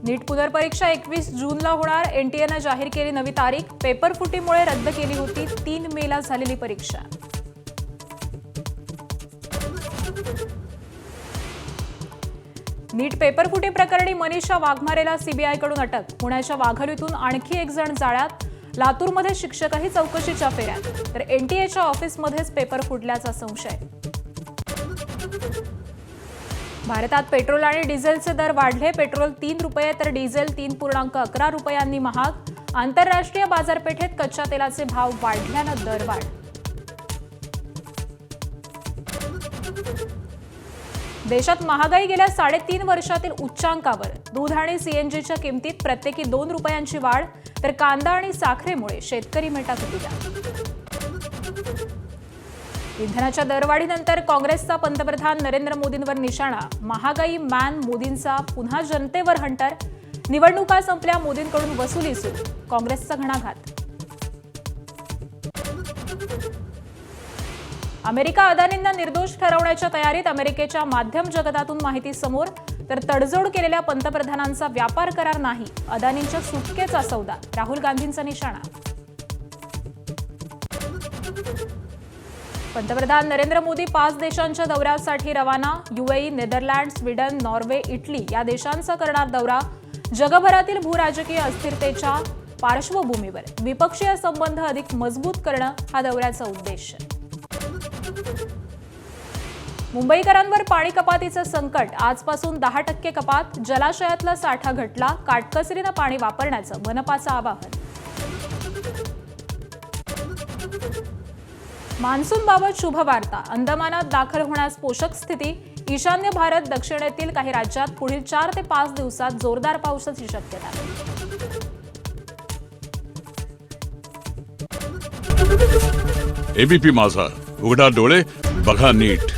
नीट पुनर्परीक्षा 21 जूनला होणार. एनटीएनं जाहीर केली नवी तारीख. पेपर फुटीमुळे रद्द केली होती 3 मेला झालेली परीक्षा. नीट पेपर फुटी प्रकरणी मनीषा वाघमारेला सीबीआयकडून अटक. पुण्याच्या वाघालीतून आणखी एक जण जाळ्यात. लातूरमध्ये शिक्षकही चौकशीच्या फेऱ्यात. तर एनटीएच्या ऑफिसमध्येच पेपर फुटल्याचा संशय. भारतात पेट्रोल आणि डिझेलचे दर वाढले. पेट्रोल 3 रुपये तर डिझेल 3.11 रुपयांनी महाग. आंतरराष्ट्रीय बाजारपेठेत कच्च्या तेलाचे भाव वाढल्यानं दरवाढ. देशात महागाई गेल्या 3.5 वर्षातील उच्चांकावर. दूध आणि सीएनजीच्या किमतीत प्रत्येकी 2 रुपयांची वाढ. तर कांदा आणि साखरेमुळे शेतकरी मेटाकुटीला. इंधनाच्या दरवाढीनंतर काँग्रेसचा पंतप्रधान नरेंद्र मोदींवर निशाणा. महागाई मॅन मोदींचा पुन्हा जनतेवर हंटर. निवडणुका संपल्या, मोदींकडून वसुली सुरू. काँग्रेसचा घणाघात. अमेरिका अदानींना निर्दोष ठरवण्याच्या तयारीत. अमेरिकेच्या माध्यम जगतातून माहिती समोर. तर तडजोड केलेल्या पंतप्रधानांचा व्यापार करार नाही. अदानींच्या सुटकेचा सौदा. राहुल गांधींचा निशाणा. पंतप्रधान नरेंद्र मोदी 5 देशांच्या दौऱ्यासाठी रवाना. UAE, Netherland, Sweden, Norway, Italy या देशांचा करणार दौरा. जगभरातील भूराजकीय अस्थिरतेच्या पार्श्वभूमीवर द्विपक्षीय संबंध अधिक मजबूत करणं हा दौऱ्याचा उद्देश. मुंबईकरांवर पाणी कपातीचं संकट. आजपासून 10% कपात. जलाशयातला साठा घटला. काटकसरीनं पाणी वापरण्याचं मनपाचं आवाहन. मान्सूनबाबत शुभवार्ता. अंदमानात दाखल होण्यास पोषक स्थिती. ईशान्य भारत, दक्षिणेतील काही राज्यात पुढील 4 ते 5 दिवसात जोरदार पावसाची शक्यता. एबीपी माझा, उघडा डोळे बघा नीट.